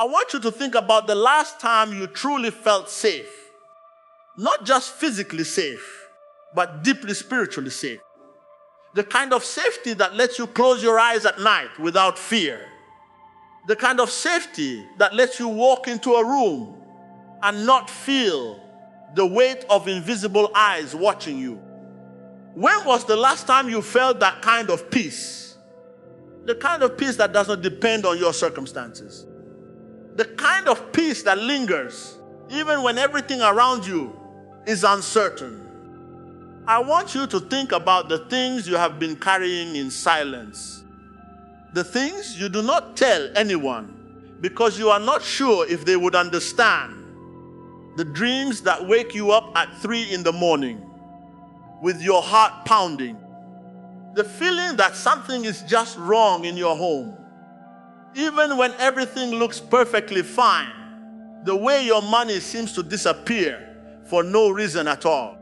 I want you to think about the last time you truly felt safe. Not just physically safe, but deeply spiritually safe. The kind of safety that lets you close your eyes at night without fear. The kind of safety that lets you walk into a room and not feel the weight of invisible eyes watching you. When was the last time you felt that kind of peace? The kind of peace that does not depend on your circumstances. The kind of peace that lingers even when everything around you is uncertain. I want you to think about the things you have been carrying in silence. The things you do not tell anyone because you are not sure if they would understand. The dreams that wake you up at 3 in the morning with your heart pounding. The feeling that something is just wrong in your home. Even when everything looks perfectly fine, the way your money seems to disappear for no reason at all.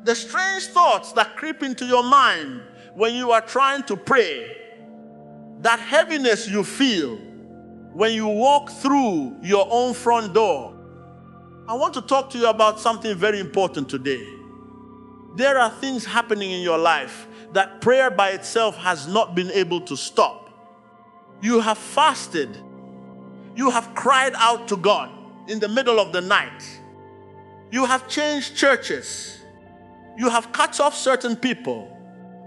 The strange thoughts that creep into your mind when you are trying to pray. That heaviness you feel when you walk through your own front door. I want to talk to you about something very important today. There are things happening in your life that prayer by itself has not been able to stop. You have fasted. You have cried out to God in the middle of the night. You have changed churches. You have cut off certain people.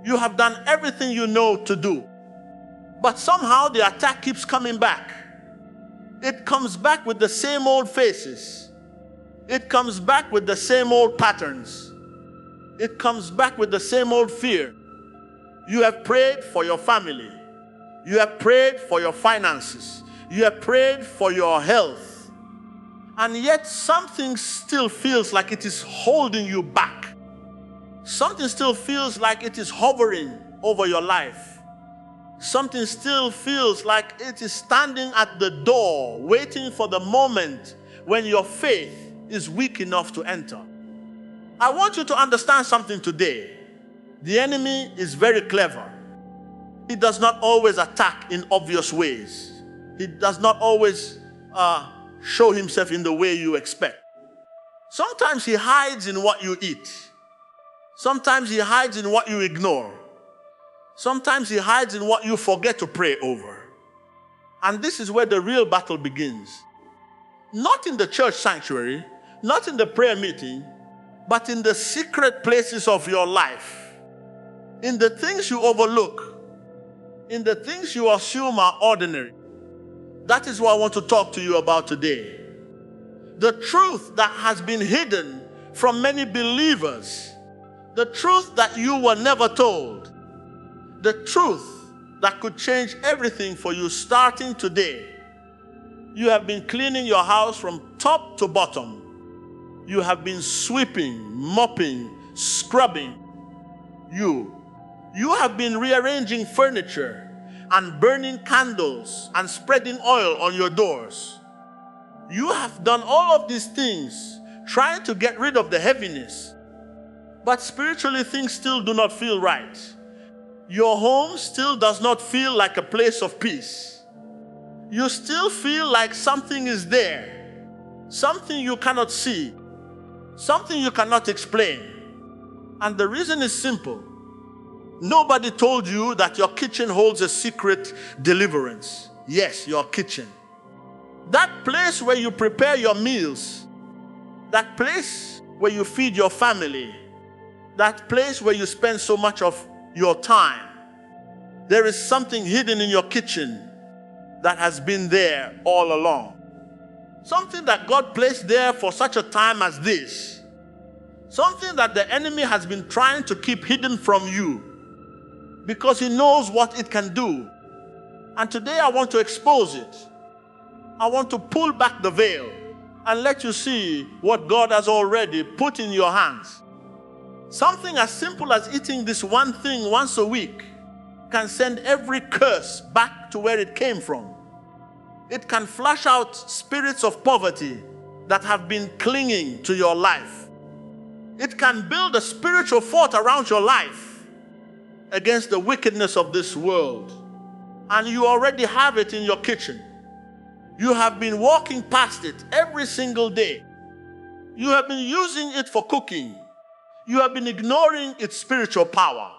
You have done everything you know to do. But somehow the attack keeps coming back. It comes back with the same old faces. It comes back with the same old patterns. It comes back with the same old fear. You have prayed for your family. You have prayed for your finances. You have prayed for your health. And yet something still feels like it is holding you back. Something still feels like it is hovering over your life. Something still feels like it is standing at the door, waiting for the moment when your faith is weak enough to enter. I want you to understand something today. The enemy is very clever. He does not always attack in obvious ways. He does not always show himself in the way you expect. Sometimes he hides in what you eat. Sometimes he hides in what you ignore. Sometimes he hides in what you forget to pray over. And this is where the real battle begins. Not in the church sanctuary, not in the prayer meeting, but in the secret places of your life. In the things you overlook. In the things you assume are ordinary. That is what I want to talk to you about today. The truth that has been hidden from many believers. The truth that you were never told. The truth that could change everything for you starting today. You have been cleaning your house from top to bottom. You have been sweeping, mopping, scrubbing. You have been rearranging furniture and burning candles and spreading oil on your doors. You have done all of these things trying to get rid of the heaviness. But spiritually, things still do not feel right. Your home still does not feel like a place of peace. You still feel like something is there. Something you cannot see. Something you cannot explain. And the reason is simple. Nobody told you that your kitchen holds a secret deliverance. Yes, your kitchen. That place where you prepare your meals. That place where you feed your family. That place where you spend so much of your time. There is something hidden in your kitchen that has been there all along. Something that God placed there for such a time as this. Something that the enemy has been trying to keep hidden from you because he knows what it can do. And today I want to expose it. I want to pull back the veil and let you see what God has already put in your hands. Something as simple as eating this one thing once a week can send every curse back to where it came from. It can flush out spirits of poverty that have been clinging to your life. It can build a spiritual fort around your life against the wickedness of this world. And you already have it in your kitchen. You have been walking past it every single day. You have been using it for cooking. You have been ignoring its spiritual power.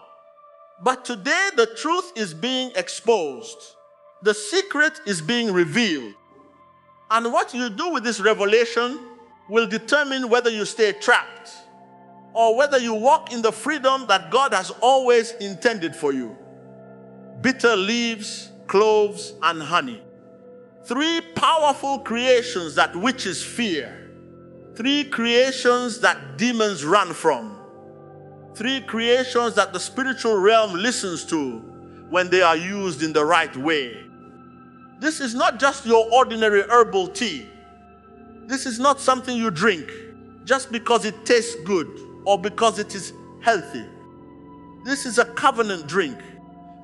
But today the truth is being exposed. The secret is being revealed. And what you do with this revelation will determine whether you stay trapped or whether you walk in the freedom that God has always intended for you. Bitter leaves, cloves, and honey. 3 powerful creations that witches fear. 3 creations that demons run from. 3 creations that the spiritual realm listens to when they are used in the right way. This is not just your ordinary herbal tea. This is not something you drink just because it tastes good or because it is healthy. This is a covenant drink.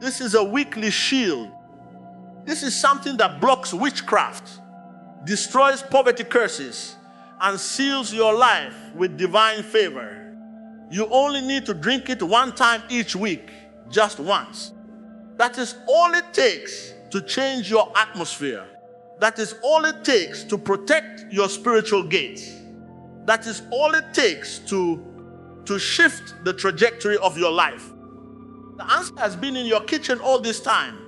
This is a weekly shield. This is something that blocks witchcraft, destroys poverty curses, and seals your life with divine favor. You only need to drink it 1 time each week, just once. That is all it takes to change your atmosphere. That is all it takes to protect your spiritual gates. That is all it takes to shift the trajectory of your life. The answer has been in your kitchen all this time.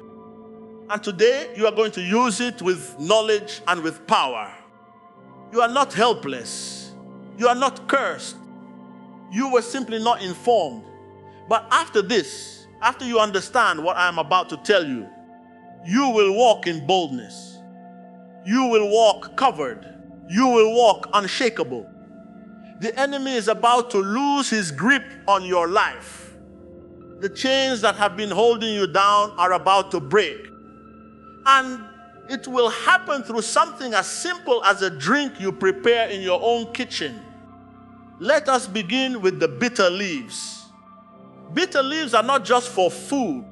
And today you are going to use it with knowledge and with power. You are not helpless. You are not cursed. You were simply not informed. But after this, after you understand what I am about to tell you, you will walk in boldness. You will walk covered. You will walk unshakable. The enemy is about to lose his grip on your life. The chains that have been holding you down are about to break. And it will happen through something as simple as a drink you prepare in your own kitchen. Let us begin with the bitter leaves. Bitter leaves are not just for food.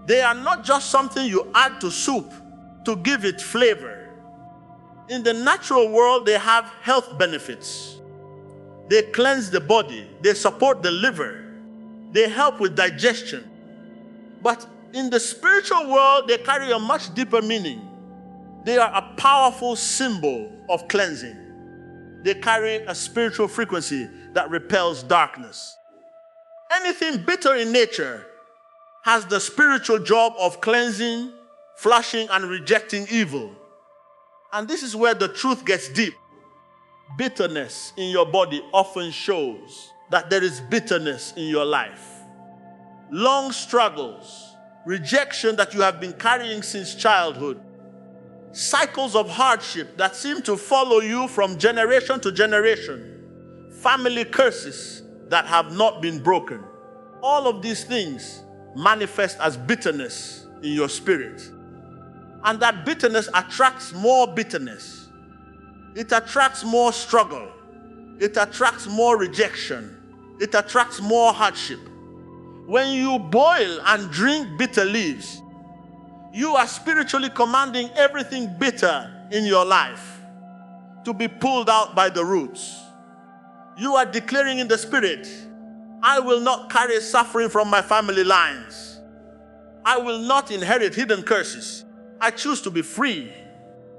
They are not just something you add to soup to give it flavor. In the natural world, they have health benefits. They cleanse the body. They support the liver. They help with digestion. But in the spiritual world, they carry a much deeper meaning. They are a powerful symbol of cleansing. They carry a spiritual frequency that repels darkness. Anything bitter in nature has the spiritual job of cleansing, flushing, and rejecting evil. And this is where the truth gets deep. Bitterness in your body often shows that there is bitterness in your life. Long struggles, rejection that you have been carrying since childhood, cycles of hardship that seem to follow you from generation to generation, family curses that have not been broken. All of these things manifest as bitterness in your spirit. And that bitterness attracts more bitterness. It attracts more struggle. It attracts more rejection. It attracts more hardship. When you boil and drink bitter leaves, you are spiritually commanding everything bitter in your life to be pulled out by the roots. You are declaring in the spirit, I will not carry suffering from my family lines. I will not inherit hidden curses. I choose to be free.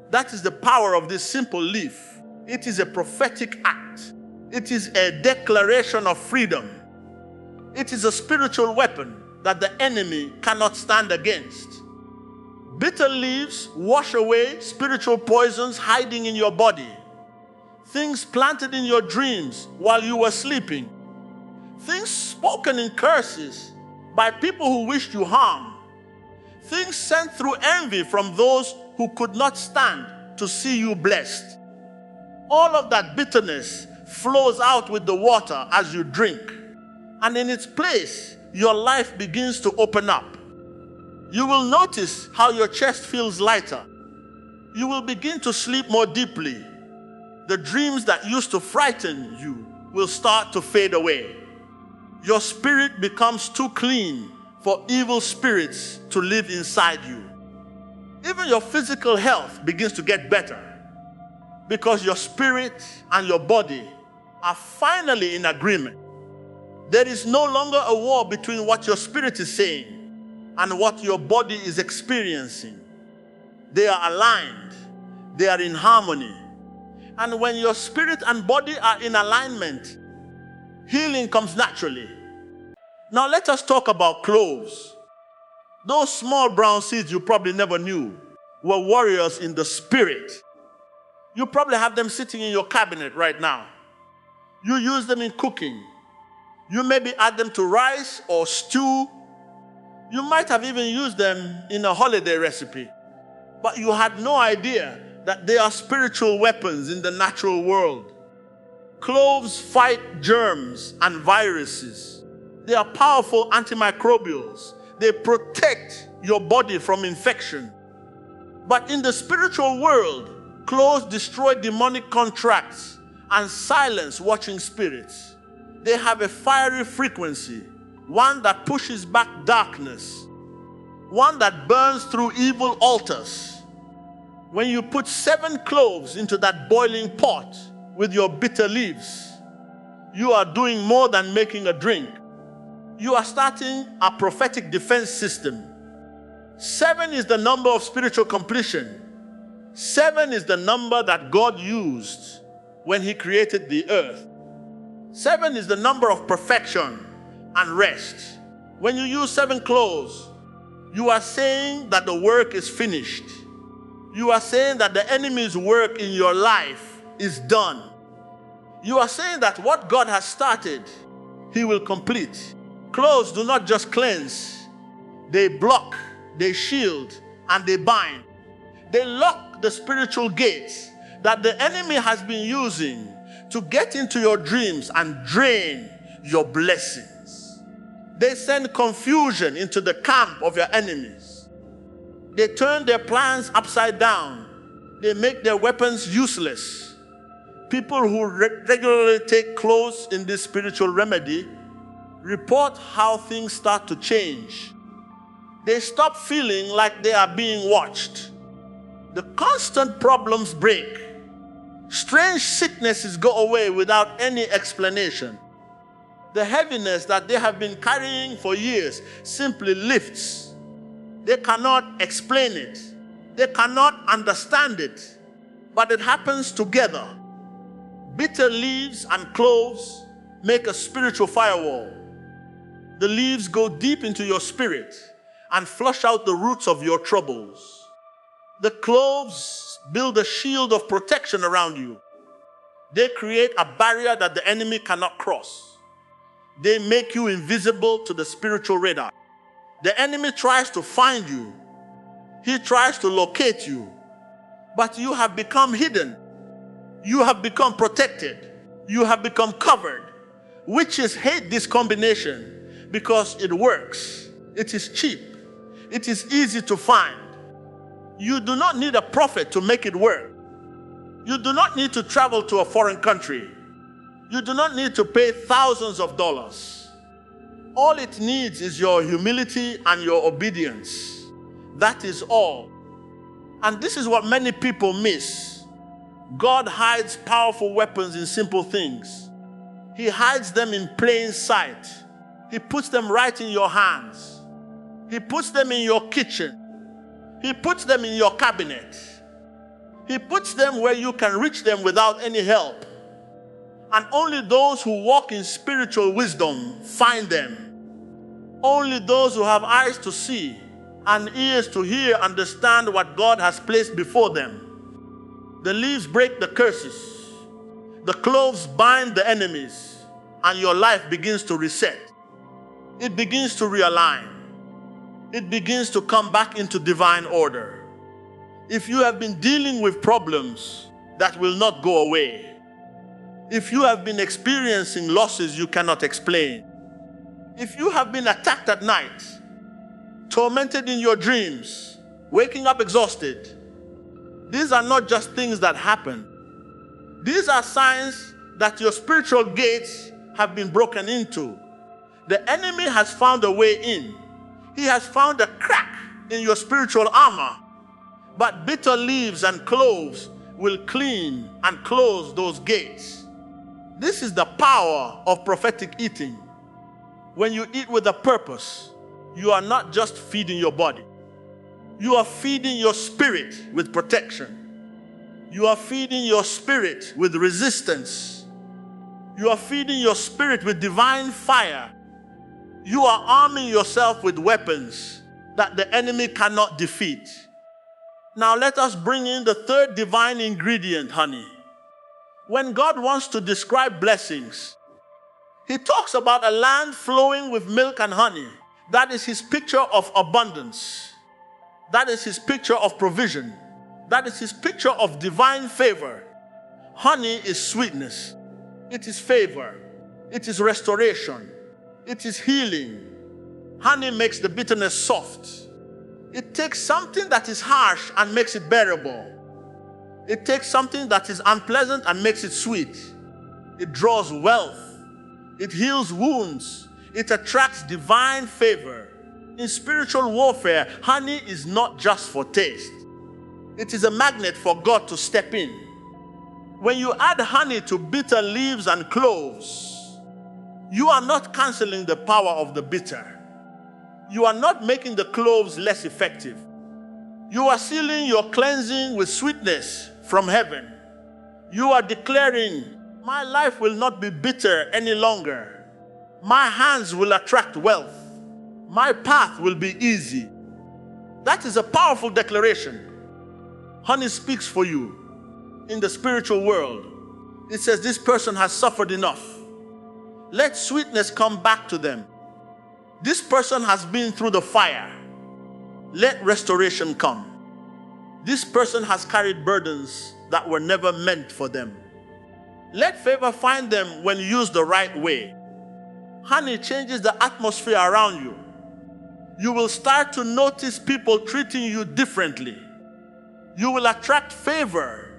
That is the power of this simple leaf. It is a prophetic act. It is a declaration of freedom. It is a spiritual weapon that the enemy cannot stand against. Bitter leaves wash away spiritual poisons hiding in your body. Things planted in your dreams while you were sleeping. Things spoken in curses by people who wished you harm. Things sent through envy from those who could not stand to see you blessed. All of that bitterness flows out with the water as you drink. And in its place, your life begins to open up. You will notice how your chest feels lighter. You will begin to sleep more deeply. The dreams that used to frighten you will start to fade away. Your spirit becomes too clean for evil spirits to live inside you. Even your physical health begins to get better because your spirit and your body are finally in agreement. There is no longer a war between what your spirit is saying and what your body is experiencing. They are aligned. They are in harmony. And when your spirit and body are in alignment, healing comes naturally. Now let us talk about cloves. Those small brown seeds you probably never knew were warriors in the spirit. You probably have them sitting in your cabinet right now. You use them in cooking. You maybe add them to rice or stew. You might have even used them in a holiday recipe. But you had no idea that they are spiritual weapons in the natural world. Cloves fight germs and viruses. They are powerful antimicrobials. They protect your body from infection. But in the spiritual world, cloves destroy demonic contracts and silence watching spirits. They have a fiery frequency, one that pushes back darkness, one that burns through evil altars. When you put 7 cloves into that boiling pot with your bitter leaves, you are doing more than making a drink. You are starting a prophetic defense system. 7 is the number of spiritual completion. 7 is the number that God used when He created the earth. 7 is the number of perfection and rest. When you use 7 cloves, you are saying that the work is finished. You are saying that the enemy's work in your life is done. You are saying that what God has started, He will complete. Cloves do not just cleanse. They block, they shield, and they bind. They lock the spiritual gates that the enemy has been using to get into your dreams and drain your blessings. They send confusion into the camp of your enemies. They turn their plans upside down. They make their weapons useless. People who regularly take cloves in this spiritual remedy report how things start to change. They stop feeling like they are being watched. The constant problems break. Strange sicknesses go away without any explanation. The heaviness that they have been carrying for years simply lifts. They cannot explain it. They cannot understand it. But it happens together. Bitter leaves and cloves make a spiritual firewall. The leaves go deep into your spirit and flush out the roots of your troubles. The cloves build a shield of protection around you. They create a barrier that the enemy cannot cross. They make you invisible to the spiritual radar. The enemy tries to find you. He tries to locate you. But you have become hidden. You have become protected. You have become covered. Witches hate this combination because it works. It is cheap. It is easy to find. You do not need a prophet to make it work. You do not need to travel to a foreign country. You do not need to pay thousands of dollars. All it needs is your humility and your obedience. That is all. And this is what many people miss. God hides powerful weapons in simple things. He hides them in plain sight. He puts them right in your hands. He puts them in your kitchen. He puts them in your cabinet. He puts them where you can reach them without any help. And only those who walk in spiritual wisdom find them. Only those who have eyes to see and ears to hear understand what God has placed before them. The leaves break the curses. The cloves bind the enemies, and your life begins to reset. It begins to realign. It begins to come back into divine order. If you have been dealing with problems that will not go away, if you have been experiencing losses you cannot explain, if you have been attacked at night, tormented in your dreams, waking up exhausted, these are not just things that happen. These are signs that your spiritual gates have been broken into. The enemy has found a way in. He has found a crack in your spiritual armor. But bitter leaves and cloves will clean and close those gates. This is the power of prophetic eating. When you eat with a purpose, you are not just feeding your body. You are feeding your spirit with protection. You are feeding your spirit with resistance. You are feeding your spirit with divine fire. You are arming yourself with weapons that the enemy cannot defeat. Now let us bring in the third divine ingredient, honey. When God wants to describe blessings, he talks about a land flowing with milk and honey. That is his picture of abundance. That is his picture of provision. That is his picture of divine favor. Honey is sweetness. It is favor. It is restoration. It is healing. Honey makes the bitterness soft. It takes something that is harsh and makes it bearable. It takes something that is unpleasant and makes it sweet. It draws wealth. It heals wounds. It attracts divine favor. In spiritual warfare, honey is not just for taste. It is a magnet for God to step in. When you add honey to bitter leaves and cloves, you are not canceling the power of the bitter. You are not making the cloves less effective. You are sealing your cleansing with sweetness from heaven. You are declaring, my life will not be bitter any longer. My hands will attract wealth. My path will be easy. That is a powerful declaration. Honey speaks for you in the spiritual world. It says this person has suffered enough. Let sweetness come back to them. This person has been through the fire. Let restoration come. This person has carried burdens that were never meant for them. Let favor find them when used the right way. Honey changes the atmosphere around you. You will start to notice people treating you differently. You will attract favor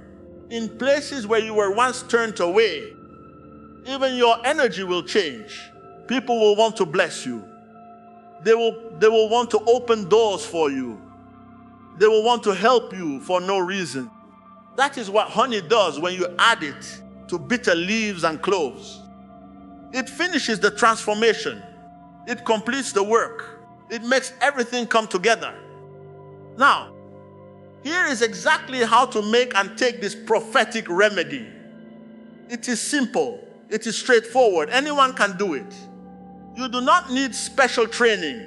in places where you were once turned away. Even your energy will change. People will want to bless you. They will want to open doors for you. They will want to help you for no reason. That is what honey does when you add it to bitter leaves and cloves. It finishes the transformation. It completes the work. It makes everything come together. Now, here is exactly how to make and take this prophetic remedy. It is simple. It is straightforward. Anyone can do it. You do not need special training.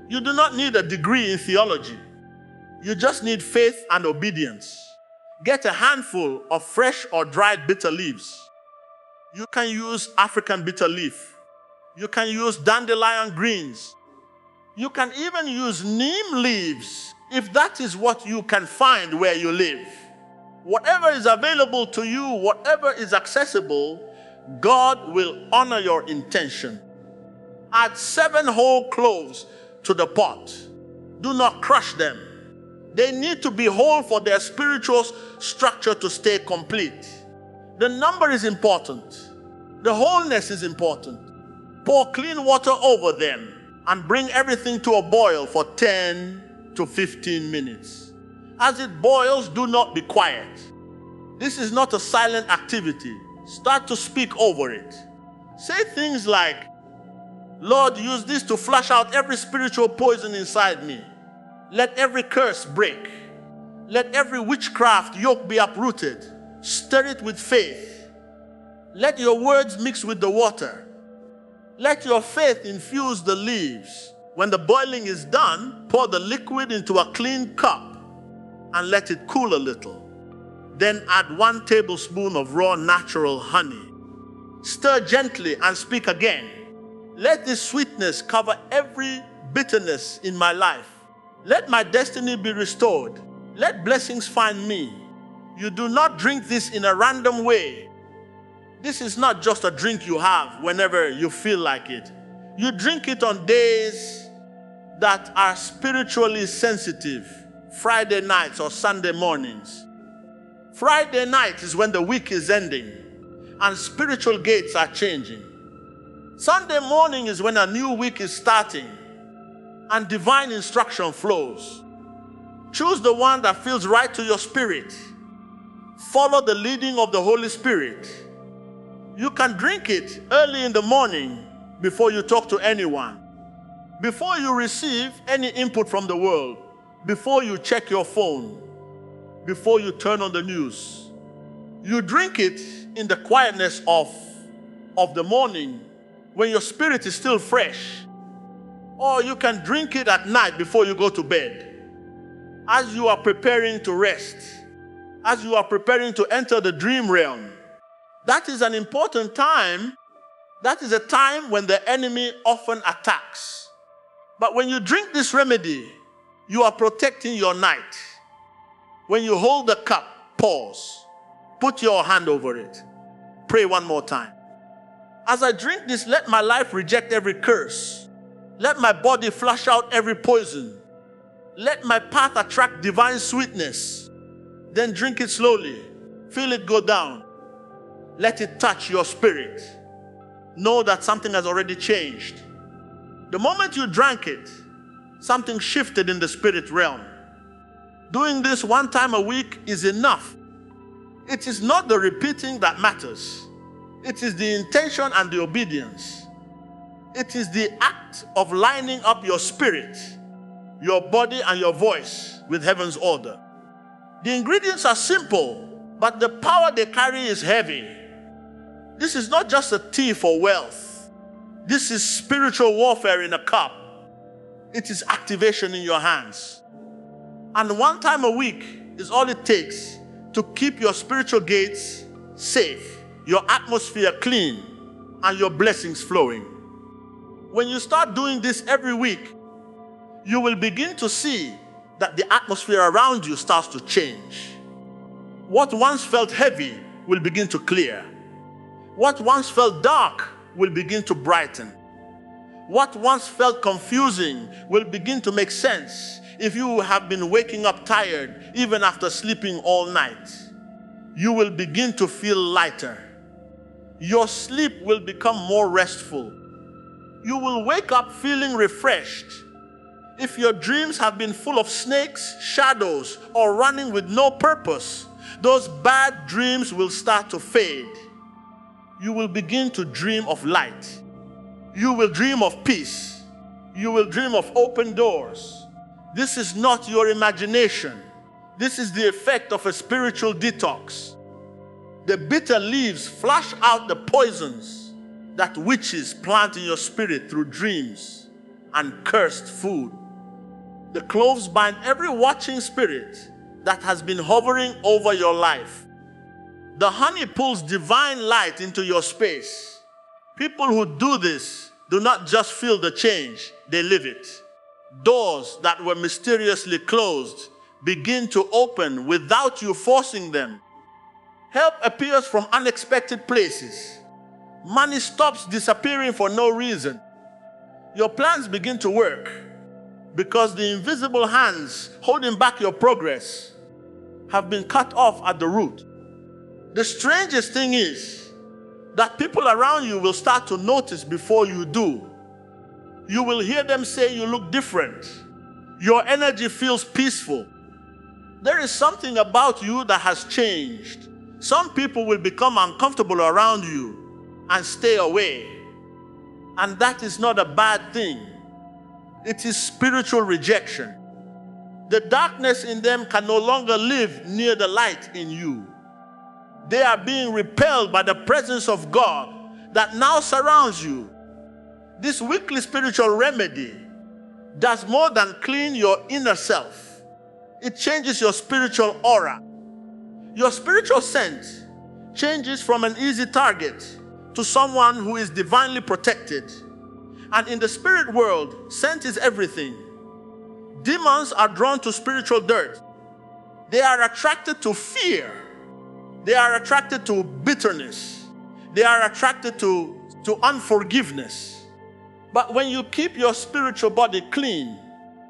You do not need a degree in theology. You just need faith and obedience. Get a handful of fresh or dried bitter leaves. You can use African bitter leaf. You can use dandelion greens. You can even use neem leaves if that is what you can find where you live. Whatever is available to you, whatever is accessible, God will honor your intention. Add 7 whole cloves to the pot. Do not crush them. They need to be whole for their spiritual structure to stay complete. The number is important. The wholeness is important. Pour clean water over them and bring everything to a boil for 10 to 15 minutes. As it boils, do not be quiet. This is not a silent activity. Start to speak over it. Say things like, Lord, use this to flush out every spiritual poison inside me. Let every curse break. Let every witchcraft yoke be uprooted. Stir it with faith. Let your words mix with the water. Let your faith infuse the leaves. When the boiling is done, pour the liquid into a clean cup and let it cool a little. Then add 1 tablespoon of raw natural honey. Stir gently and speak again. Let this sweetness cover every bitterness in my life. Let my destiny be restored. Let blessings find me. You do not drink this in a random way. This is not just a drink you have whenever you feel like it. You drink it on days that are spiritually sensitive. Friday nights or Sunday mornings. Friday night is when the week is ending and spiritual gates are changing. Sunday morning is when a new week is starting and divine instruction flows. Choose the one that feels right to your spirit. Follow the leading of the Holy Spirit. You can drink it early in the morning before you talk to anyone, before you receive any input from the world, before you check your phone. before you turn on the news. You drink it in the quietness of the morning when your spirit is still fresh. Or you can drink it at night before you go to bed. As you are preparing to rest, as you are preparing to enter the dream realm, that is an important time. That is a time when the enemy often attacks. But when you drink this remedy, you are protecting your night. When you hold the cup, pause. Put your hand over it. Pray one more time. As I drink this, let my life reject every curse. Let my body flush out every poison. Let my path attract divine sweetness. Then drink it slowly. Feel it go down. Let it touch your spirit. Know that something has already changed. The moment you drank it, something shifted in the spirit realm. Doing this one time a week is enough. It is not the repeating that matters. It is the intention and the obedience. It is the act of lining up your spirit, your body, and your voice with heaven's order. The ingredients are simple, but the power they carry is heavy. This is not just a tea for wealth. This is spiritual warfare in a cup. It is activation in your hands. And one time a week is all it takes to keep your spiritual gates safe, your atmosphere clean, and your blessings flowing. When you start doing this every week, you will begin to see that the atmosphere around you starts to change. What once felt heavy will begin to clear. What once felt dark will begin to brighten. What once felt confusing will begin to make sense if you have been waking up tired even after sleeping all night. You will begin to feel lighter. Your sleep will become more restful. You will wake up feeling refreshed. If your dreams have been full of snakes, shadows, or running with no purpose, those bad dreams will start to fade. You will begin to dream of light. You will dream of peace. You will dream of open doors. This is not your imagination. This is the effect of a spiritual detox. The bitter leaves flush out the poisons that witches plant in your spirit through dreams and cursed food. The cloves bind every watching spirit that has been hovering over your life. The honey pulls divine light into your space. People who do this do not just feel the change, they live it. Doors that were mysteriously closed begin to open without you forcing them. Help appears from unexpected places. Money stops disappearing for no reason. Your plans begin to work because the invisible hands holding back your progress have been cut off at the root. The strangest thing is that people around you will start to notice before you do. You will hear them say you look different. Your energy feels peaceful. There is something about you that has changed. Some people will become uncomfortable around you and stay away. And that is not a bad thing. It is spiritual rejection. The darkness in them can no longer live near the light in you. They are being repelled by the presence of God that now surrounds you. This weekly spiritual remedy does more than clean your inner self. It changes your spiritual aura. Your spiritual scent changes from an easy target to someone who is divinely protected. And in the spirit world, scent is everything. Demons are drawn to spiritual dirt. They are attracted to fear. They are attracted to bitterness. They are attracted to unforgiveness. But when you keep your spiritual body clean,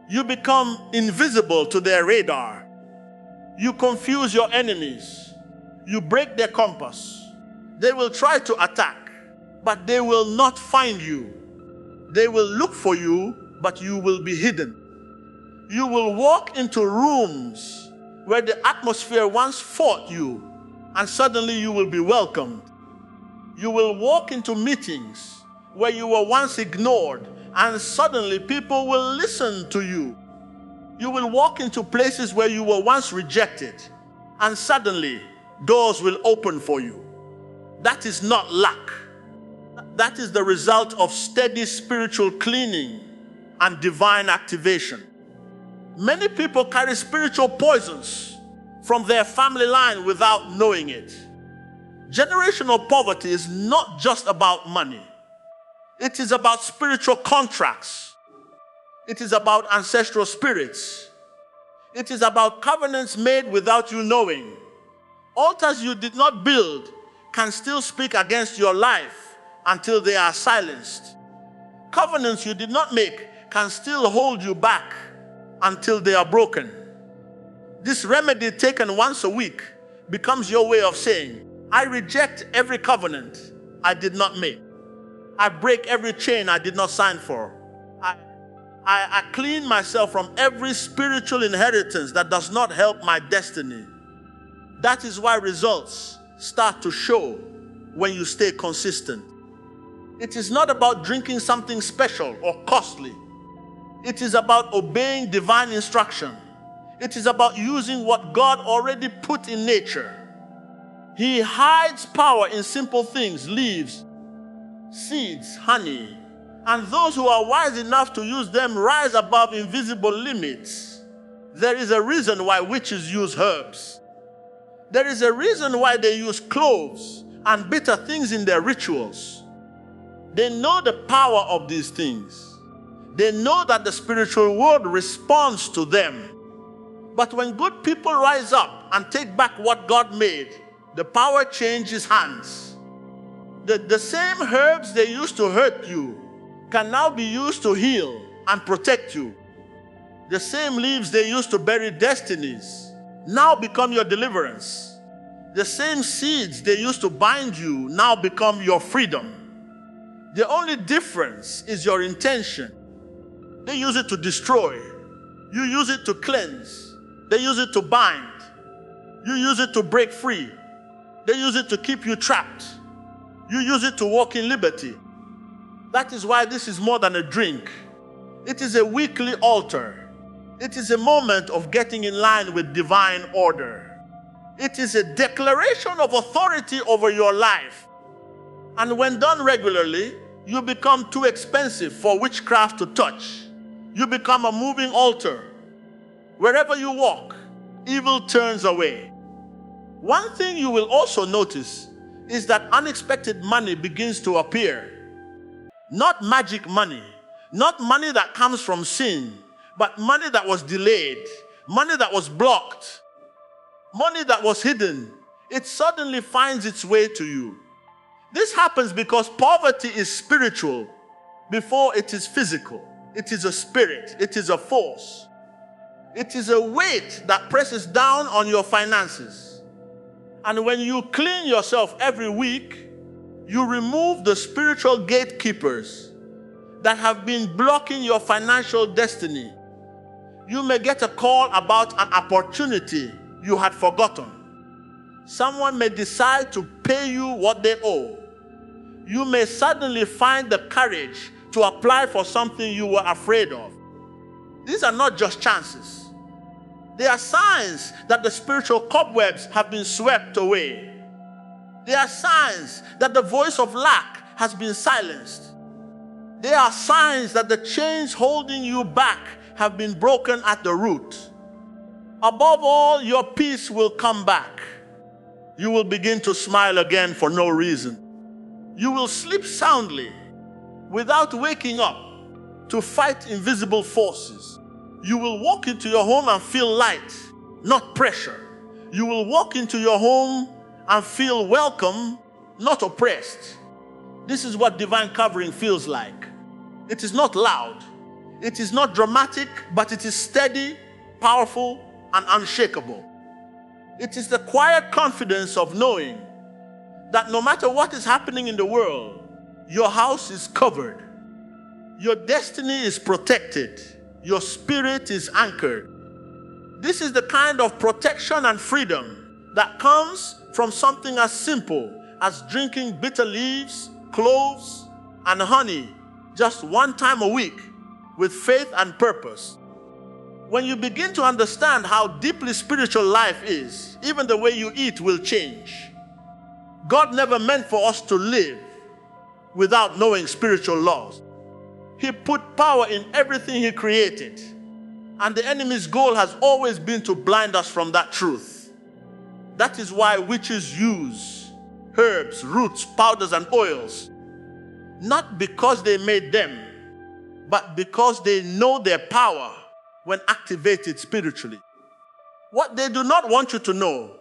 you become invisible to their radar. You confuse your enemies. You break their compass. They will try to attack, but they will not find you. They will look for you, but you will be hidden. You will walk into rooms where the atmosphere once fought you, and suddenly you will be welcomed. You will walk into meetings where you were once ignored, and suddenly people will listen to you. You will walk into places where you were once rejected, and suddenly doors will open for you. That is not luck. That is the result of steady spiritual cleaning and divine activation. Many people carry spiritual poisons from their family line without knowing it. Generational poverty is not just about money. It is about spiritual contracts. It is about ancestral spirits. It is about covenants made without you knowing. Altars you did not build can still speak against your life until they are silenced. Covenants you did not make can still hold you back until they are broken. This remedy taken once a week becomes your way of saying, I reject every covenant I did not make. I break every chain I did not sign for. I clean myself from every spiritual inheritance that does not help my destiny. That is why results start to show when you stay consistent. It is not about drinking something special or costly. It is about obeying divine instruction. It is about using what God already put in nature. He hides power in simple things, leaves, seeds, honey. And those who are wise enough to use them rise above invisible limits. There is a reason why witches use herbs. There is a reason why they use cloves and bitter things in their rituals. They know the power of these things. They know that the spiritual world responds to them. But when good people rise up and take back what God made, the power changes hands. The same herbs they used to hurt you can now be used to heal and protect you. The same leaves they used to bury destinies now become your deliverance. The same seeds they used to bind you now become your freedom. The only difference is your intention. They use it to destroy. You use it to cleanse. They use it to bind. You use it to break free. They use it to keep you trapped. You use it to walk in liberty. That is why this is more than a drink. It is a weekly altar. It is a moment of getting in line with divine order. It is a declaration of authority over your life. And when done regularly, you become too expensive for witchcraft to touch. You become a moving altar. Wherever you walk, evil turns away. One thing you will also notice is that unexpected money begins to appear. Not magic money, not money that comes from sin, but money that was delayed, money that was blocked, money that was hidden. It suddenly finds its way to you. This happens because poverty is spiritual before it is physical. It is a spirit. It is a force. It is a weight that presses down on your finances. And when you clean yourself every week, you remove the spiritual gatekeepers that have been blocking your financial destiny. You may get a call about an opportunity you had forgotten. Someone may decide to pay you what they owe. You may suddenly find the courage to apply for something you were afraid of. These are not just chances. They are signs that the spiritual cobwebs have been swept away. They are signs that the voice of lack has been silenced. They are signs that the chains holding you back have been broken at the root. Above all, your peace will come back. You will begin to smile again for no reason. You will sleep soundly without waking up to fight invisible forces. You will walk into your home and feel light, not pressure. You will walk into your home and feel welcome, not oppressed. This is what divine covering feels like. It is not loud. It is not dramatic, but it is steady, powerful, and unshakable. It is the quiet confidence of knowing that no matter what is happening in the world, your house is covered. Your destiny is protected. Your spirit is anchored. This is the kind of protection and freedom that comes from something as simple as drinking bitter leaves, cloves, and honey just one time a week with faith and purpose. When you begin to understand how deeply spiritual life is, even the way you eat will change. God never meant for us to live without knowing spiritual laws. He put power in everything He created. And the enemy's goal has always been to blind us from that truth. That is why witches use herbs, roots, powders, and oils. Not because they made them, but because they know their power when activated spiritually. What they do not want you to know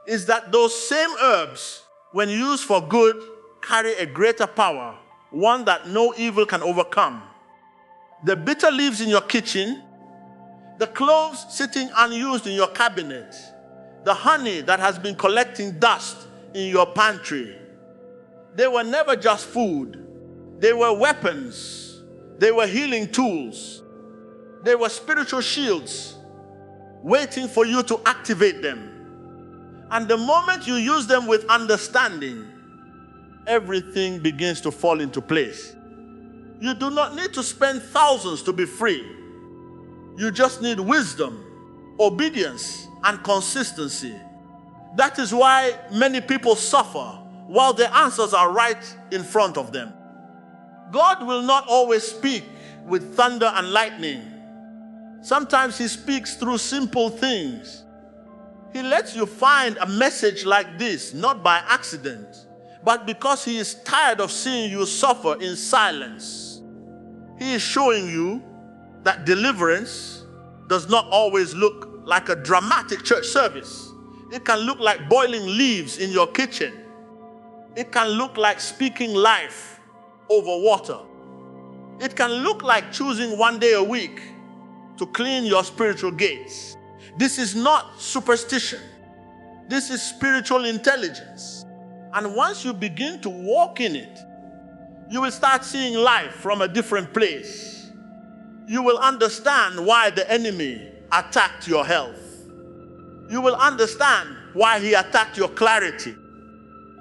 is that those same herbs, when used for good, carry a greater power, one that no evil can overcome. The bitter leaves in your kitchen, the cloves sitting unused in your cabinet, the honey that has been collecting dust in your pantry. They were never just food. They were weapons. They were healing tools. They were spiritual shields waiting for you to activate them. And the moment you use them with understanding, everything begins to fall into place. You do not need to spend thousands to be free. You just need wisdom, obedience, and consistency. That is why many people suffer while the answers are right in front of them. God will not always speak with thunder and lightning. Sometimes He speaks through simple things. He lets you find a message like this, not by accident, but because He is tired of seeing you suffer in silence. He is showing you that deliverance does not always look like a dramatic church service. It can look like boiling leaves in your kitchen. It can look like speaking life over water. It can look like choosing one day a week to clean your spiritual gates. This is not superstition. This is spiritual intelligence. And once you begin to walk in it, you will start seeing life from a different place. You will understand why the enemy attacked your health. You will understand why he attacked your clarity.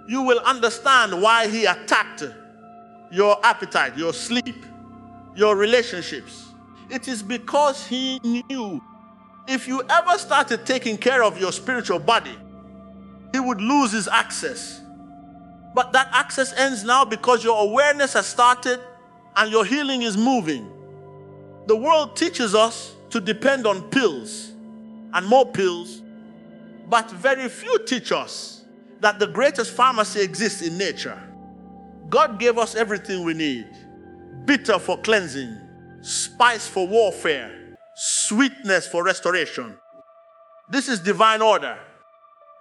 You will understand why he attacked your appetite, your sleep, your relationships. It is because he knew if you ever started taking care of your spiritual body, he would lose his access. But that access ends now because your awareness has started and your healing is moving. The world teaches us to depend on pills and more pills, but very few teach us that the greatest pharmacy exists in nature. God gave us everything we need: bitter for cleansing, spice for warfare, sweetness for restoration. This is divine order.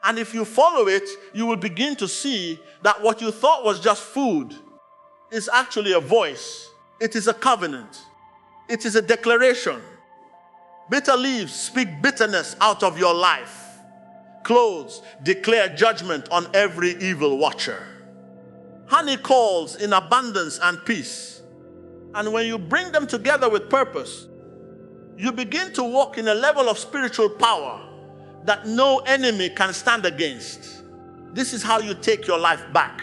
And if you follow it, you will begin to see that what you thought was just food is actually a voice. It is a covenant. It is a declaration. Bitter leaves speak bitterness out of your life. Cloves declare judgment on every evil watcher. Honey calls in abundance and peace. And when you bring them together with purpose, you begin to walk in a level of spiritual power that no enemy can stand against. This is how you take your life back.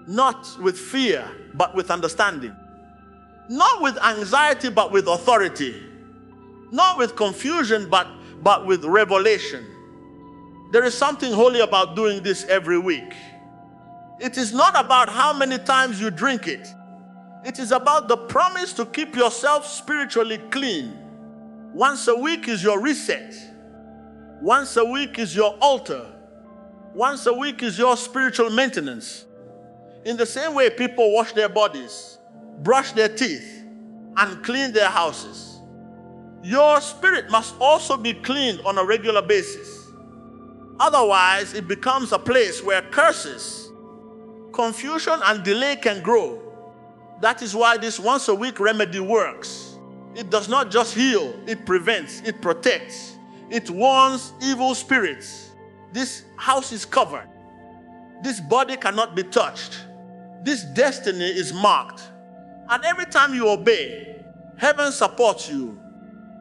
Not with fear, but with understanding. Not with anxiety, but with authority. Not with confusion, but with revelation. There is something holy about doing this every week. It is not about how many times you drink it. It is about the promise to keep yourself spiritually clean. Once a week is your reset. Once a week is your altar. Once a week is your spiritual maintenance. In the same way people wash their bodies, brush their teeth, and clean their houses, your spirit must also be cleaned on a regular basis. Otherwise, it becomes a place where curses, confusion, and delay can grow. That is why this once a week remedy works. It does not just heal, it prevents, it protects. It warns evil spirits. This house is covered. This body cannot be touched. This destiny is marked. And every time you obey, heaven supports you.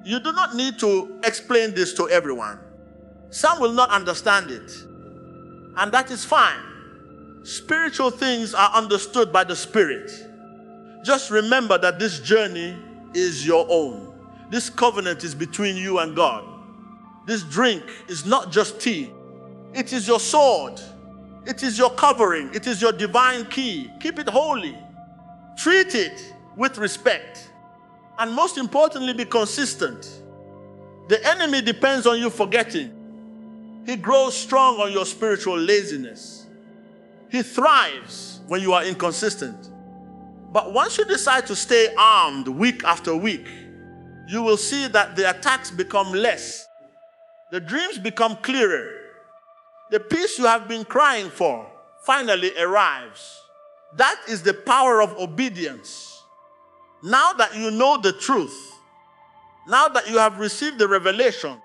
You do not need to explain this to everyone. Some will not understand it. And that is fine. Spiritual things are understood by the Spirit. Just remember that this journey is your own. This covenant is between you and God. This drink is not just tea. It is your sword. It is your covering. It is your divine key. Keep it holy. Treat it with respect. And most importantly, be consistent. The enemy depends on you forgetting. He grows strong on your spiritual laziness. He thrives when you are inconsistent. But once you decide to stay armed week after week, you will see that the attacks become less. The dreams become clearer. The peace you have been crying for finally arrives. That is the power of obedience. Now that you know the truth, now that you have received the revelation,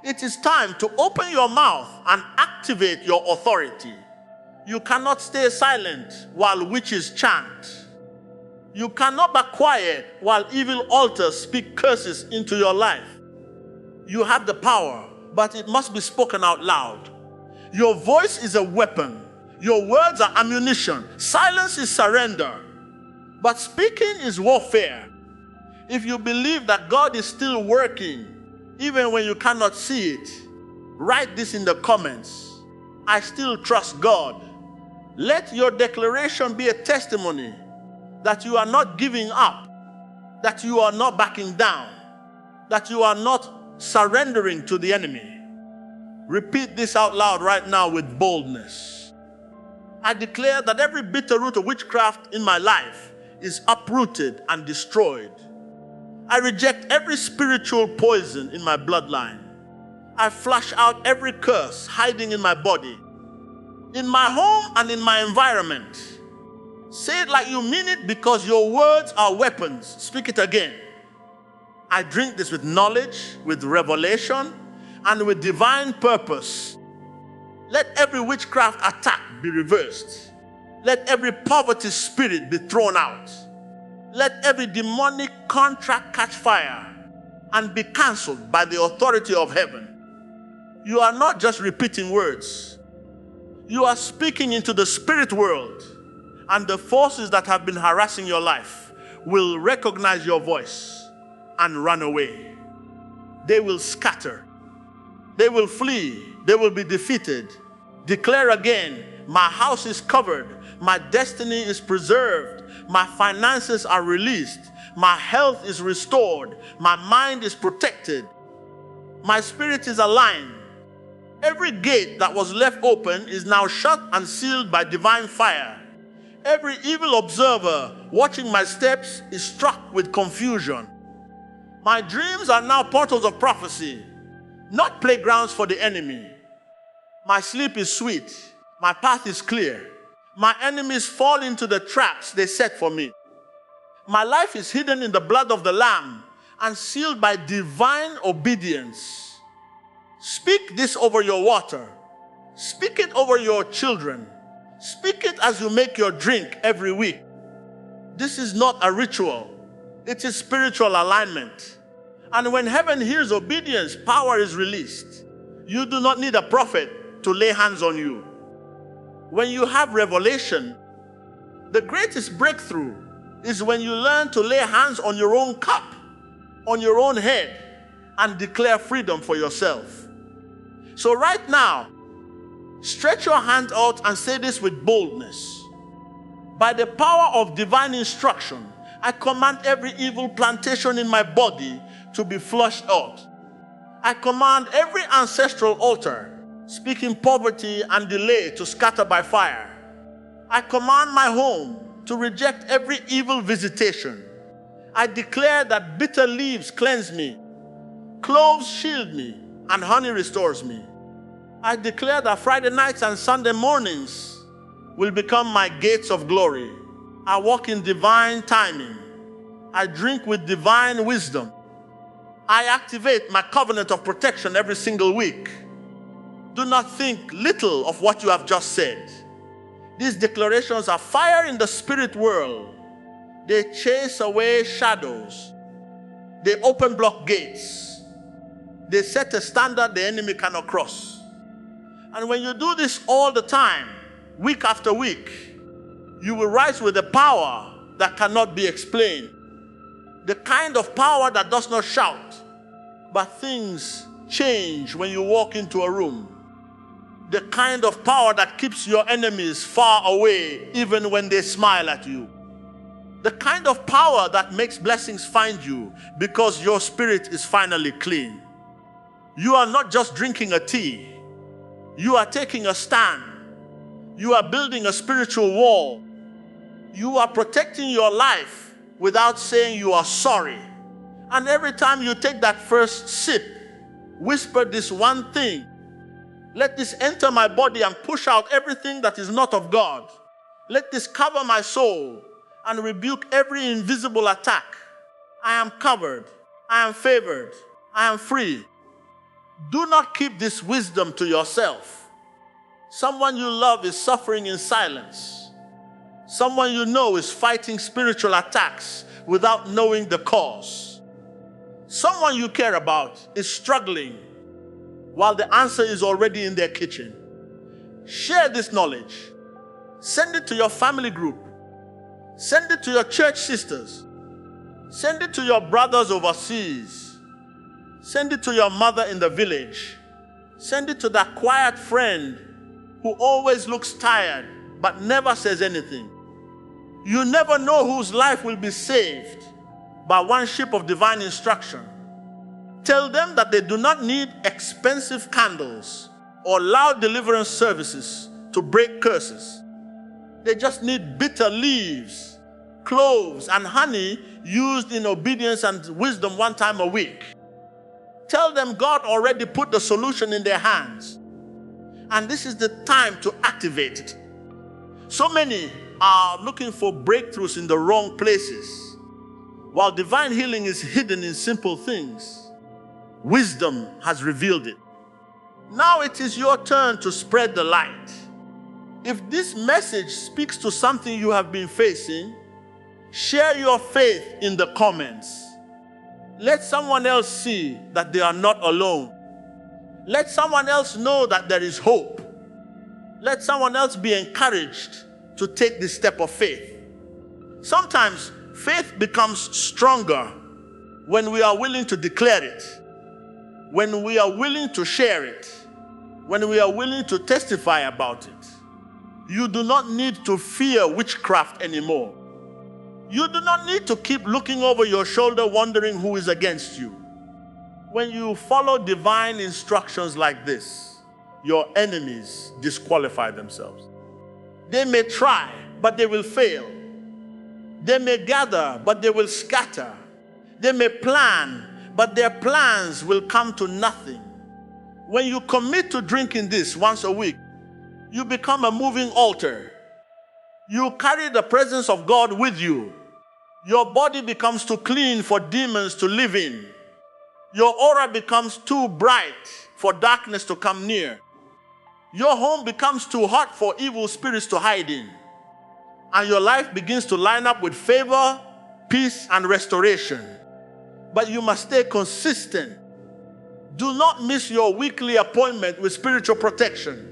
it is time to open your mouth and activate your authority. You cannot stay silent while witches chant. You cannot be quiet while evil altars speak curses into your life. You have the power, but it must be spoken out loud. Your voice is a weapon. Your words are ammunition. Silence is surrender. But speaking is warfare. If you believe that God is still working, even when you cannot see it, write this in the comments. I still trust God. Let your declaration be a testimony that you are not giving up, that you are not backing down, that you are not surrendering to the enemy. Repeat this out loud right now with boldness. I declare that every bitter root of witchcraft in my life is uprooted and destroyed. I reject every spiritual poison in my bloodline. I flush out every curse hiding in my body, in my home and in my environment. Say it like you mean it, because your words are weapons. Speak it again. I drink this with knowledge, with revelation, and with divine purpose. Let every witchcraft attack be reversed. Let every poverty spirit be thrown out. Let every demonic contract catch fire and be cancelled by the authority of heaven. You are not just repeating words. You are speaking into the spirit world, and the forces that have been harassing your life will recognize your voice and run away. They will scatter. They will flee. They will be defeated. Declare again, my house is covered. My destiny is preserved. My finances are released. My health is restored. My mind is protected. My spirit is aligned. Every gate that was left open is now shut and sealed by divine fire. Every evil observer watching my steps is struck with confusion. My dreams are now portals of prophecy, not playgrounds for the enemy. My sleep is sweet. My path is clear. My enemies fall into the traps they set for me. My life is hidden in the blood of the Lamb and sealed by divine obedience. Speak this over your water. Speak it over your children. Speak it as you make your drink every week. This is not a ritual. It is spiritual alignment. And when heaven hears obedience, power is released. You do not need a prophet to lay hands on you. When you have revelation, the greatest breakthrough is when you learn to lay hands on your own cup, on your own head, and declare freedom for yourself. So right now, stretch your hand out and say this with boldness. By the power of divine instruction, I command every evil plantation in my body to be flushed out. I command every ancestral altar speaking poverty and delay to scatter by fire. I command my home to reject every evil visitation. I declare that bitter leaves cleanse me, cloves shield me, and honey restores me. I declare that Friday nights and Sunday mornings will become my gates of glory. I walk in divine timing. I drink with divine wisdom. I activate my covenant of protection every single week. Do not think little of what you have just said. These declarations are fire in the spirit world. They chase away shadows. They open block gates. They set a standard the enemy cannot cross. And when you do this all the time, week after week, you will rise with a power that cannot be explained. The kind of power that does not shout, but things change when you walk into a room. The kind of power that keeps your enemies far away even when they smile at you. The kind of power that makes blessings find you because your spirit is finally clean. You are not just drinking a tea. You are taking a stand. You are building a spiritual wall. You are protecting your life without saying you are sorry. And every time you take that first sip, whisper this one thing. Let this enter my body and push out everything that is not of God. Let this cover my soul and rebuke every invisible attack. I am covered. I am favored. I am free. Do not keep this wisdom to yourself. Someone you love is suffering in silence. Someone you know is fighting spiritual attacks without knowing the cause. Someone you care about is struggling while the answer is already in their kitchen. Share this knowledge. Send it to your family group. Send it to your church sisters. Send it to your brothers overseas. Send it to your mother in the village. Send it to that quiet friend who always looks tired but never says anything. You never know whose life will be saved by one ship of divine instruction. Tell them that they do not need expensive candles or loud deliverance services to break curses. They just need bitter leaves, cloves, and honey used in obedience and wisdom one time a week. Tell them God already put the solution in their hands, and this is the time to activate it. So many are looking for breakthroughs in the wrong places, while divine healing is hidden in simple things. Wisdom has revealed it. Now it is your turn to spread the light. If this message speaks to something you have been facing, share your faith in the comments. Let someone else see that they are not alone. Let someone else know that there is hope. Let someone else be encouraged to take this step of faith. Sometimes faith becomes stronger when we are willing to declare it, when we are willing to share it, when we are willing to testify about it. You do not need to fear witchcraft anymore. You do not need to keep looking over your shoulder wondering who is against you. When you follow divine instructions like this, your enemies disqualify themselves. They may try, but they will fail. They may gather, but they will scatter. They may plan, but their plans will come to nothing. When you commit to drinking this once a week, you become a moving altar. You carry the presence of God with you. Your body becomes too clean for demons to live in. Your aura becomes too bright for darkness to come near. Your home becomes too hot for evil spirits to hide in. And your life begins to line up with favor, peace, and restoration. But you must stay consistent. Do not miss your weekly appointment with spiritual protection.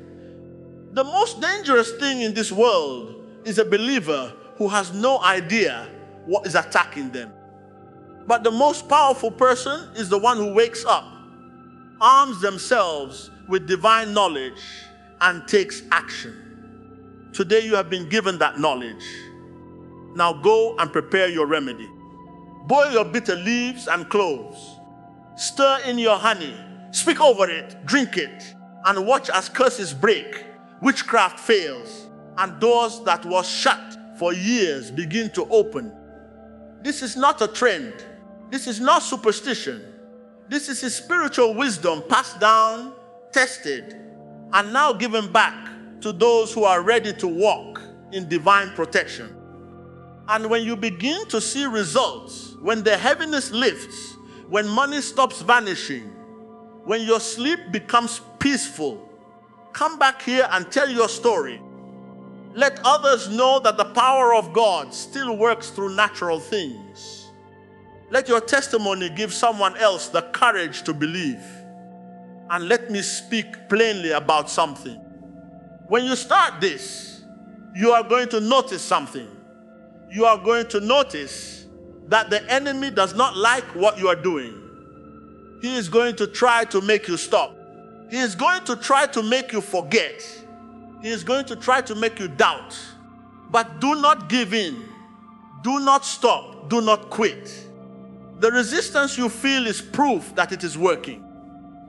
The most dangerous thing in this world is a believer who has no idea what is attacking them. But the most powerful person is the one who wakes up, arms themselves with divine knowledge, and takes action. Today you have been given that knowledge. Now go and prepare your remedy. Boil your bitter leaves and cloves. Stir in your honey. Speak over it, drink it, and watch as curses break, witchcraft fails, and doors that were shut for years begin to open. This is not a trend. This is not superstition. This is a spiritual wisdom passed down, tested, and now given back to those who are ready to walk in divine protection. And when you begin to see results, when the heaviness lifts, when money stops vanishing, when your sleep becomes peaceful, come back here and tell your story. Let others know that the power of God still works through natural things. Let your testimony give someone else the courage to believe. And let me speak plainly about something. When you start this, you are going to notice something. You are going to notice that the enemy does not like what you are doing, he is going to try to make you stop. He is going to try to make you forget. He is going to try to make you doubt. But do not give in. Do not stop. Do not quit. The resistance you feel is proof that it is working.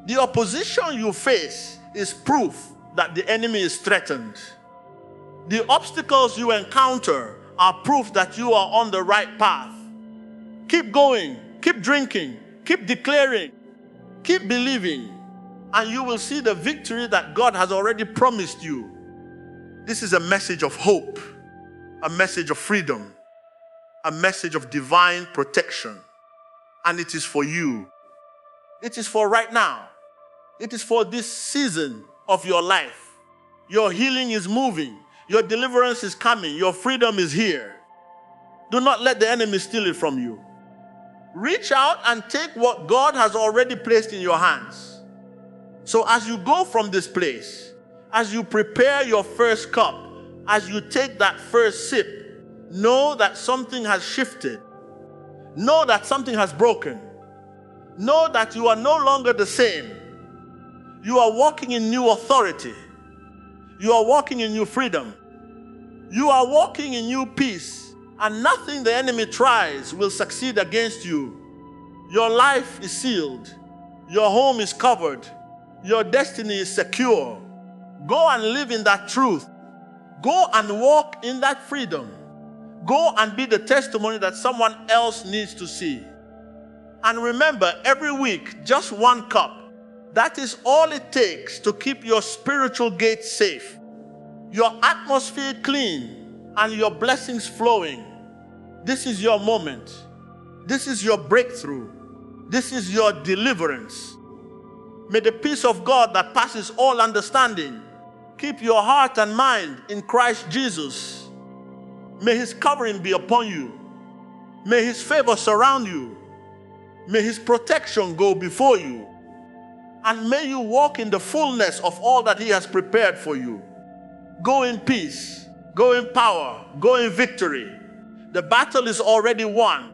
The opposition you face is proof that the enemy is threatened. The obstacles you encounter are proof that you are on the right path. Keep going, keep drinking, keep declaring, keep believing, and you will see the victory that God has already promised you. This is a message of hope, a message of freedom, a message of divine protection. And it is for you. It is for right now. It is for this season of your life. Your healing is moving. Your deliverance is coming. Your freedom is here. Do not let the enemy steal it from you. Reach out and take what God has already placed in your hands. So as you go from this place, as you prepare your first cup, as you take that first sip, know that something has shifted. Know that something has broken. Know that you are no longer the same. You are walking in new authority. You are walking in new freedom. You are walking in new peace. And nothing the enemy tries will succeed against you. Your life is sealed. Your home is covered. Your destiny is secure. Go and live in that truth. Go and walk in that freedom. Go and be the testimony that someone else needs to see. And remember, every week, just one cup. That is all it takes to keep your spiritual gate safe, your atmosphere clean, and your blessings flowing. This is your moment. This is your breakthrough. This is your deliverance. May the peace of God that passes all understanding keep your heart and mind in Christ Jesus. May his covering be upon you. May his favor surround you. May his protection go before you. And may you walk in the fullness of all that he has prepared for you. Go in peace. Go in power. Go in victory. The battle is already won.